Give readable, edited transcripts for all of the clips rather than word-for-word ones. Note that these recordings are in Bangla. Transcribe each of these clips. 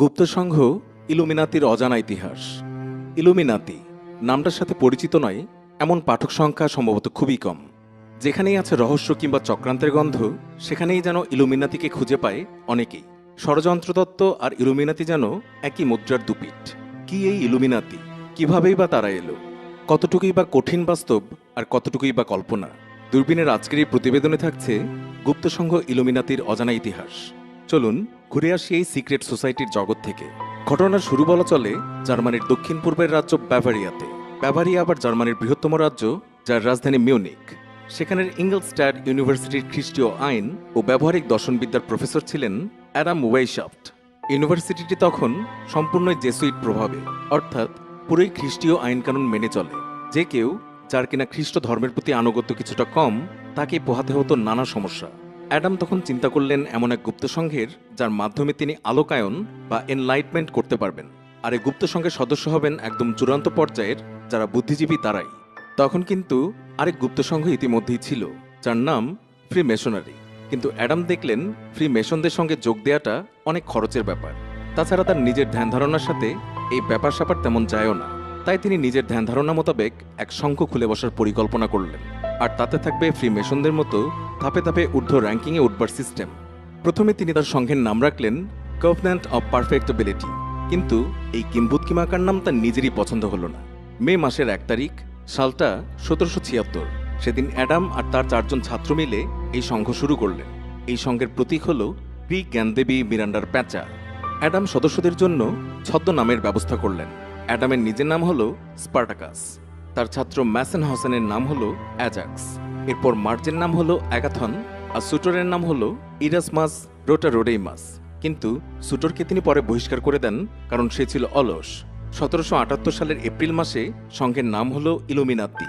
গুপ্ত সংঘ ইলুমিনাতির অজানা ইতিহাস। ইলুমিনাতি নামটার সাথে পরিচিত নয় এমন পাঠক সংখ্যা সম্ভবত খুবই কম। যেখানেই আছে রহস্য কিংবা চক্রান্তের গন্ধ, সেখানেই যেন ইলুমিনাতিকে খুঁজে পায় অনেকেই। ষড়যন্ত্রতত্ত্ব আর ইলুমিনাতি যেন একই মুদ্রার দুপিঠ। কি এই ইলুমিনাতি? কিভাবেই বা তারা এলো? কতটুকুই বা কঠিন বাস্তব আর কতটুকুই বা কল্পনা? দূরবীনের আজকের এই প্রতিবেদনে থাকছে গুপ্ত সংঘ ইলুমিনাতির অজানা ইতিহাস। চলুন ঘুরে আসি এই সিক্রেট সোসাইটির জগৎ থেকে। ঘটনার শুরু বলা চলে জার্মানির দক্ষিণ পূর্বের রাজ্য ব্যাভারিয়াতে। ব্যাভারিয়া আবার জার্মানির বৃহত্তম রাজ্য, যার রাজধানী মিউনিক। সেখানের ইংলস্ট্যাড ইউনিভার্সিটির খ্রিস্টীয় আইন ও ব্যবহারিক দর্শনবিদ্যার প্রফেসর ছিলেন অ্যাডাম ওয়েইশাফট। ইউনিভার্সিটিটি তখন সম্পূর্ণই জেসুইট প্রভাবে, অর্থাৎ পুরোই খ্রিস্টীয় আইনকানুন মেনে চলে। যে কেউ যার কিনা খ্রিস্ট ধর্মের প্রতি আনুগত্য কিছুটা কম, তাকে পোহাতে হতো নানা সমস্যা। অ্যাডাম তখন চিন্তা করলেন এমন এক গুপ্ত সংঘের, যার মাধ্যমে তিনি আলোকায়ন বা এনলাইটমেন্ট করতে পারবেন। আর এই গুপ্ত সংঘের সদস্য হবেন একদম চূড়ান্ত পর্যায়ের যারা বুদ্ধিজীবী তারাই। তখন কিন্তু আরেক গুপ্ত সংঘ ইতিমধ্যেই ছিল, যার নাম ফ্রি মেশনারি। কিন্তু অ্যাডাম দেখলেন ফ্রি মেশনদের সঙ্গে যোগ দেওয়াটা অনেক খরচের ব্যাপার। তাছাড়া তার নিজের ধ্যান ধারণার সাথে এই ব্যাপার স্যাপার তেমন যায়ও না। তাই তিনি নিজের ধ্যান ধারণা মোতাবেক এক সংঘ খুলে বসার পরিকল্পনা করলেন। আর তাতে থাকবে ফ্রি মেশনদের মতো ধাপে ধাপে ঊর্ধ্ব র্যাঙ্কিংয়ে উঠবার সিস্টেম। প্রথমে তিনি তার সংঘের নাম রাখলেন কভনেন্ট অব পারফেক্টেবিলিটি। কিন্তু এই কিম্বুৎকিমাকার নাম তার নিজেরই পছন্দ হলো না। মে মাসের 1 তারিখ, সালটা 1776, সেদিন অ্যাডাম আর তার 4 জন ছাত্র মিলে এই সংঘ শুরু করলেন। এই সংঘের প্রতীক হল গ্রিক জ্ঞানদেবী মিরান্ডার প্যাঁচা। অ্যাডাম সদস্যদের জন্য ছদ্মনামের ব্যবস্থা করলেন। অ্যাডামের নিজের নাম হল স্পার্টাকাস, তার ছাত্র ম্যাসেন হসেনের নাম হল অ্যাজাক্স, এরপর মার্জের নাম হল অ্যাগাথন, আর সুটরের নাম হল ইরাসমাস রোটারোডেইমাস। কিন্তু সুটরকে তিনি পরে বহিষ্কার করে দেন, কারণ সে ছিল অলস। 1778 সালের এপ্রিল মাসে সংঘের নাম হল ইলুমিনাতি,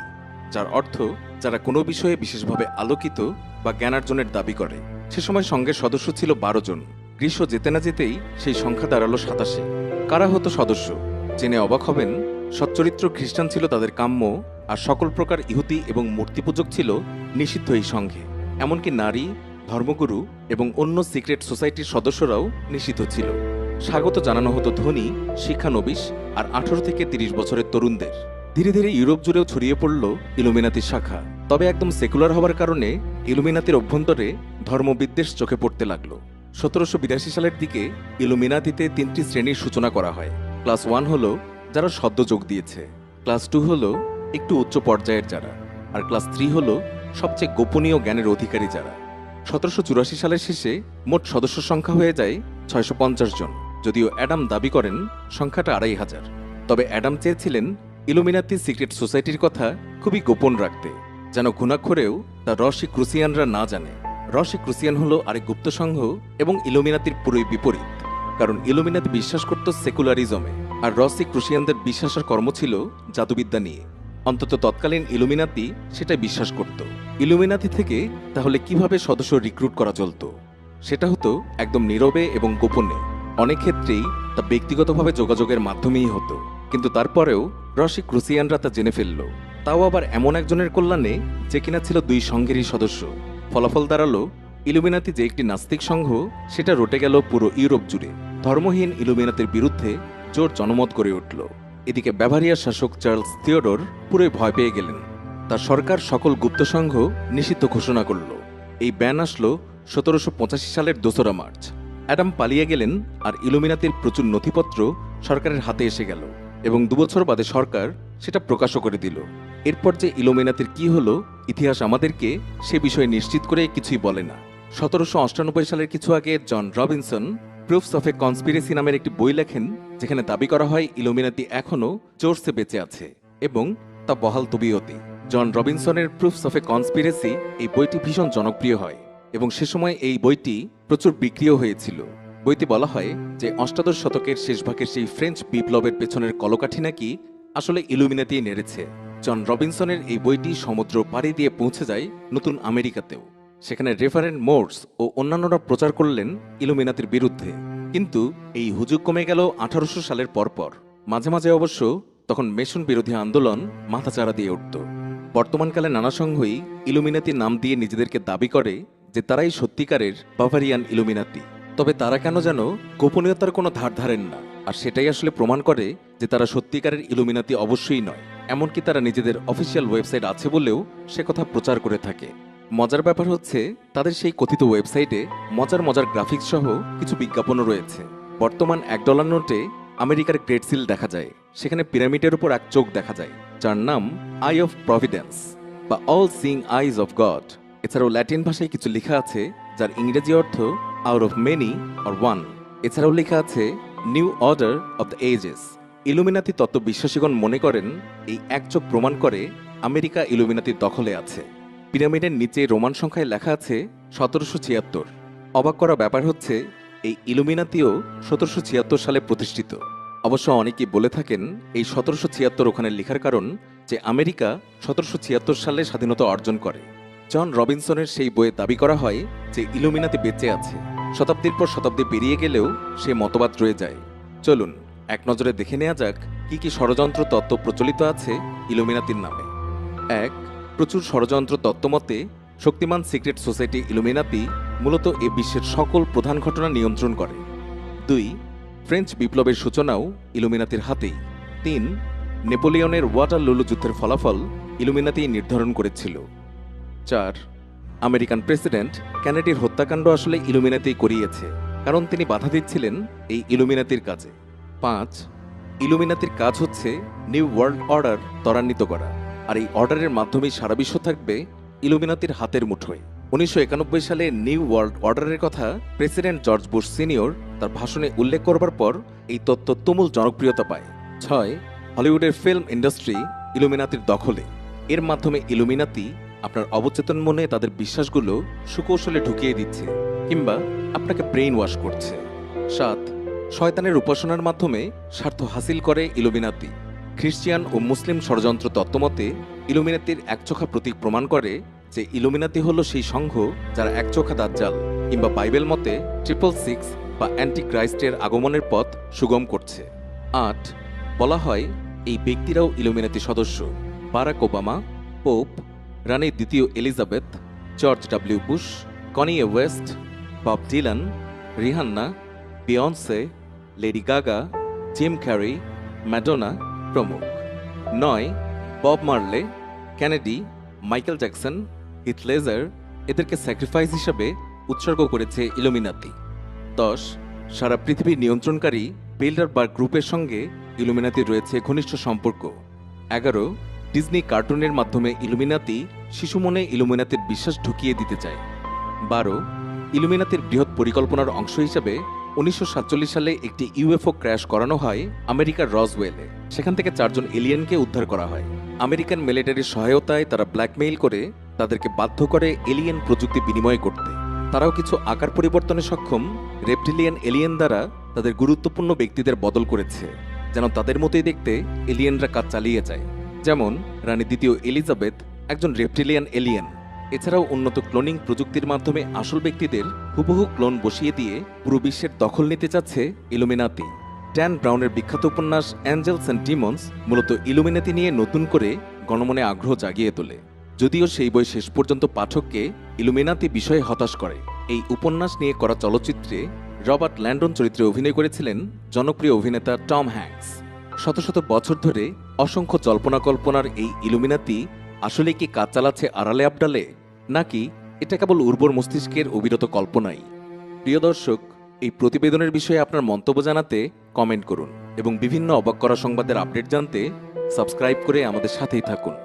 যার অর্থ যারা কোনো বিষয়ে বিশেষভাবে আলোকিত বা জ্ঞানার্জনের দাবি করে। সে সময় সংঘের সদস্য ছিল 12 জন। গ্রীষ্ম যেতে না যেতেই সেই সংখ্যা দাঁড়ালো 87। কারা হতো সদস্য জেনে অবাক হবেন। সচ্চরিত্র খ্রিস্টান ছিল তাদের কাম্য, আর সকল প্রকার ইহুদি এবং মূর্তিপূজক ছিল নিষিদ্ধ এই সংঘে। এমনকি নারী, ধর্মগুরু এবং অন্য সিক্রেট সোসাইটির সদস্যরাও নিষিদ্ধ ছিল। স্বাগত জানানো হতো ধনী, শিক্ষানবিশ আর 18 থেকে 30 বছরের তরুণদের। ধীরে ধীরে ইউরোপ জুড়েও ছড়িয়ে পড়ল ইলুমিনাতির শাখা। তবে একদম সেকুলার হওয়ার কারণে ইলুমিনাতির অভ্যন্তরে ধর্মবিদ্বেষ চোখে পড়তে লাগলো। 1782 সালের দিকে ইলুমিনাতিতে 3টি শ্রেণীর সূচনা করা হয়। ক্লাস 1 হলো যারা সদ্য যোগ দিয়েছে, ক্লাস 2 হলো একটু উচ্চ পর্যায়ের যারা, আর ক্লাস 3 হলো সবচেয়ে গোপনীয় জ্ঞানের অধিকারী যারা। 1784 সালের শেষে মোট সদস্য সংখ্যা হয়ে যায় 650 জন, যদিও অ্যাডাম দাবি করেন সংখ্যাটা 2500। তবে অ্যাডাম চেয়েছিলেন ইলুমিনাতি সিক্রেট সোসাইটির কথা খুবই গোপন রাখতে, যেন ঘুণাক্ষরেও তা রসি ক্রুসিয়ানরা না জানে। রসি ক্রুসিয়ান হলো আরেক গুপ্ত সংঘ এবং ইলুমিনাতির পুরোই বিপরীত, কারণ ইলুমিনাতি বিশ্বাস করত সেকুলারিজমে, আর রসি ক্রুসিয়ানদের বিশ্বাসের কর্ম ছিল জাদুবিদ্যা নিয়ে। অন্তত তৎকালীন ইলুমিনাতি সেটাই বিশ্বাস করত। ইলুমিনাতি থেকে তাহলে কিভাবে সদস্য রিক্রুট করা চলত? সেটা হতো একদম নীরবে এবং গোপনে। অনেক ক্ষেত্রেই তা ব্যক্তিগতভাবে যোগাযোগের মাধ্যমেই হতো, কিন্তু তারপরেও রসি ক্রুসিয়ানরা তা জেনে ফেলল, তাও আবার এমন একজনের কল্যাণে যে কিনা ছিল 2 সংঘেরই সদস্য। ফলাফল দাঁড়ালো ইলুমিনাতি যে একটি নাস্তিক সংঘ, সেটা রটে গেল পুরো ইউরোপ জুড়ে। ধর্মহীন ইলুমিনাতির বিরুদ্ধে জোর জনমত গড়ে উঠল। এদিকে ব্যাভারিয়ার শাসক চার্লস থিওডোর পুরোই ভয় পেয়ে গেলেন। তার সরকার সকল গুপ্ত সংঘ নিষিদ্ধ ঘোষণা করল। এই ব্যান আসলো 1785 সালের 2 মার্চ। অ্যাডাম পালিয়ে গেলেন, আর ইলুমিনাতির প্রচুর নথিপত্র সরকারের হাতে এসে গেল, এবং 2 বছর বাদে সরকার সেটা প্রকাশও করে দিল। এরপর যে ইলুমিনাতির কি হলো, ইতিহাস আমাদেরকে সে বিষয়ে নিশ্চিত করে কিছুই বলে না। 1798 সালের কিছু আগে John Robinson proofs of a conspiracy নামের একটি বই লেখেন, যেখানে দাবি করা হয় ইলুমিনাতি এখনও জোরসে বেঁচে আছে, এবং তা বহাল তবিয়তে। জন রবিনসনের প্রুফস অফ এ কনস্পিরেসি এই বইটি ভীষণ জনপ্রিয় হয়, এবং সে সময় এই বইটি প্রচুর বিক্রিও হয়েছিল। বইতে বলা হয় যে 18 শতকের শেষ ভাগের সেই ফ্রেঞ্চ বিপ্লবের পেছনের কলকাঠি নাকি আসলে ইলুমিনাতি নেড়েছে। জন রবিনসনের এই বইটি সমুদ্র পাড়ি দিয়ে পৌঁছে যায় নতুন আমেরিকাতেও। সেখানে রেভারেন্ড মোর্স ও অন্যান্যরা প্রচার করলেন ইলুমিনাতির বিরুদ্ধে। কিন্তু এই হুজুগ কমে গেল 1800 সালের পরপর। মাঝে মাঝে অবশ্য তখন মেশন বিরোধী আন্দোলন মাথাচাড়া দিয়ে উঠত। বর্তমানকালে নানা সংঘই ইলুমিনাতি নাম দিয়ে নিজেদেরকে দাবি করে যে তারাই সত্যিকারের বাভারিয়ান ইলুমিনাতি। তবে তারা কেন যেন গোপনীয়তার কোনো ধার ধারেন না, আর সেটাই আসলে প্রমাণ করে যে তারা সত্যিকারের ইলুমিনাতি অবশ্যই নয়। এমনকি তারা নিজেদের অফিসিয়াল ওয়েবসাইট আছে বলেও সে কথা প্রচার করে থাকে। মজার ব্যাপার হচ্ছে, তাদের সেই কথিত ওয়েবসাইটে মজার মজার গ্রাফিক্স সহ কিছু বিজ্ঞাপনও রয়েছে। বর্তমান $1 নোটে আমেরিকার গ্রেট সিল দেখা যায়, সেখানে পিরামিডের উপর এক চোখ দেখা যায় যার নাম আই অফ প্রভিডেন্স বা all seeing eyes of God. এছাড়াও ল্যাটিন ভাষায় কিছু লেখা আছে যার ইংরেজি অর্থ out of many or one. এছাড়াও লেখা আছে new order of the ages. Illuminati তত্ত্ব বিশ্বাসীগণ মনে করেন এই এক চোখ প্রমাণ করে আমেরিকা ইলুমিনাতির দখলে আছে। পিরামিডের নিচে রোমান সংখ্যায় লেখা আছে 1776। অবাক করা ব্যাপার হচ্ছে, এই ইলুমিনাতিও 1776 সালে প্রতিষ্ঠিত। অবশ্য অনেকেই বলে থাকেন এই 1776 ওখানে লেখার কারণ যে আমেরিকা 1776 সালে স্বাধীনতা অর্জন করে। জন রবিনসনের সেই বইয়ে দাবি করা হয় যে ইলুমিনাতি বেঁচে আছে। শতাব্দীর পর শতাব্দী পেরিয়ে গেলেও সে মতবাদ রয়ে যায়। চলুন এক নজরে দেখে নেওয়া যাক কি কি ষড়যন্ত্র তত্ত্ব প্রচলিত আছে ইলুমিনাতির নামে। 1. প্রচুর ষড়যন্ত্র তত্ত্বমতে শক্তিমান সিক্রেট সোসাইটি ইলুমিনাতি মূলত এ বিশ্বের সকল প্রধান ঘটনা নিয়ন্ত্রণ করে। 2. ফ্রেঞ্চ বিপ্লবের সূচনাও ইলুমিনাতির হাতেই। 3. নেপোলিয়নের ওয়াটারলুলু যুদ্ধের ফলাফল ইলুমিনাতি নির্ধারণ করেছিল। 4. আমেরিকান প্রেসিডেন্ট কেনেডির হত্যাকাণ্ড আসলে ইলুমিনাতি করিয়েছে, কারণ তিনি বাধা দিচ্ছিলেন এই ইলুমিনাতির কাজে। 5. ইলুমিনাতির কাজ হচ্ছে নিউ ওয়ার্ল্ড অর্ডার ত্বরান্বিত করা, আর এই অর্ডারের মাধ্যমেই সারা বিশ্ব থাকবে ইলুমিনাতির হাতের মুঠোয়। 1991 সালে নিউ ওয়ার্ল্ড অর্ডারের কথা প্রেসিডেন্ট জর্জ বুশ সিনিয়র তার ভাষণে উল্লেখ করবার পর এই তত্ত্ব তুমুল জনপ্রিয়তা পায়। 6. হলিউডের ফিল্ম ইন্ডাস্ট্রি ইলুমিনাতির দখলে। এর মাধ্যমে ইলুমিনাতি আপনার অবচেতন মনে তাদের বিশ্বাসগুলো সুকৌশলে ঢুকিয়ে দিচ্ছে কিংবা আপনাকে ব্রেইন ওয়াশ করছে। 7. শয়তানের উপাসনার মাধ্যমে স্বার্থ হাসিল করে ইলুমিনাতি। খ্রিস্টিয়ান ও মুসলিম ষড়যন্ত্র তত্ত্বমতে ইলুমিনাতির একচোখা প্রতীক প্রমাণ করে যে ইলুমিনাতি হলো সেই সংঘ যারা একচোখা দাজ্জাল কিংবা বাইবেল মতে 666 বা অ্যান্টি ক্রাইস্টের আগমনের পথ সুগম করছে। 8. বলা হয় এই ব্যক্তিরাও ইলুমিনাতি সদস্য। বারাক ওবামা, পোপ, রানী দ্বিতীয় Elizabeth, George W Bush, Kanye West, Bob Dylan, Rihanna, Beyonce, Lady Gaga, Jim Carrey, Madonna প্রমুখ। 9. Bob Marley, Kennedy, Michael Jackson, Heath Ledger এদেরকে স্যাক্রিফাইস হিসাবে উৎসর্গ করেছে ইলুমিনাতি। 10. সারা পৃথিবীর নিয়ন্ত্রণকারী বিল্ডারবার্গ গ্রুপের সঙ্গে ইলুমিনাতির রয়েছে ঘনিষ্ঠ সম্পর্ক। 11. ডিজনি কার্টুনের মাধ্যমে ইলুমিনাতি শিশু মনে ইলুমিনাতির বিশ্বাস ঢুকিয়ে দিতে চায়। 12. ইলুমিনাতির বৃহৎ পরিকল্পনার অংশ হিসাবে 1947 সালে একটি ইউএফও ক্র্যাশ করানো হয় আমেরিকার রসওয়েলে। সেখান থেকে 4 জন এলিয়েনকে উদ্ধার করা হয়। আমেরিকান মিলিটারির সহায়তায় তারা ব্ল্যাকমেইল করে তাদেরকে বাধ্য করে এলিয়েন প্রযুক্তি বিনিময় করতে। তারাও কিছু আকার পরিবর্তনে সক্ষম রেপটিলিয়ান এলিয়েন দ্বারা তাদের গুরুত্বপূর্ণ ব্যক্তিদের বদল করেছে, যেন তাদের মতোই দেখতে এলিয়েনরা কাজ চালিয়ে যায়। যেমন রানী দ্বিতীয় এলিজাবেথ একজন রেপটিলিয়ান এলিয়েন। এছাড়াও উন্নত ক্লোনিং প্রযুক্তির মাধ্যমে আসল ব্যক্তিদের হুবহু ক্লোন বসিয়ে দিয়ে পুরো বিশ্বের দখল নিতে চাচ্ছে ইলুমিনাতি। ড্যান ব্রাউনের বিখ্যাত উপন্যাস অ্যাঞ্জেলস অ্যান্ড ডিমন্স মূলত ইলুমিনাতি নিয়ে নতুন করে গণমনে আগ্রহ জাগিয়ে তোলে, যদিও সেই বই শেষ পর্যন্ত পাঠককে ইলুমিনাতি বিষয়ে হতাশ করে। এই উপন্যাস নিয়ে করা চলচ্চিত্রে রবার্ট ল্যান্ডন চরিত্রে অভিনয় করেছিলেন জনপ্রিয় অভিনেতা টম হ্যাঙ্কস। শত শত বছর ধরে অসংখ্য জল্পনা কল্পনার এই ইলুমিনাতি আসলে কি কাজ চালাচ্ছে আড়ালে আবডালে, নাকি এটা কেবল উর্বর মস্তিষ্কের অবিরত কল্পনাই? প্রিয় দর্শক, এই প্রতিবেদনের বিষয়ে আপনার মন্তব্য জানাতে কমেন্ট করুন এবং বিভিন্ন অবাক করা সংবাদের আপডেট জানতে সাবস্ক্রাইব করে আমাদের সাথেই থাকুন।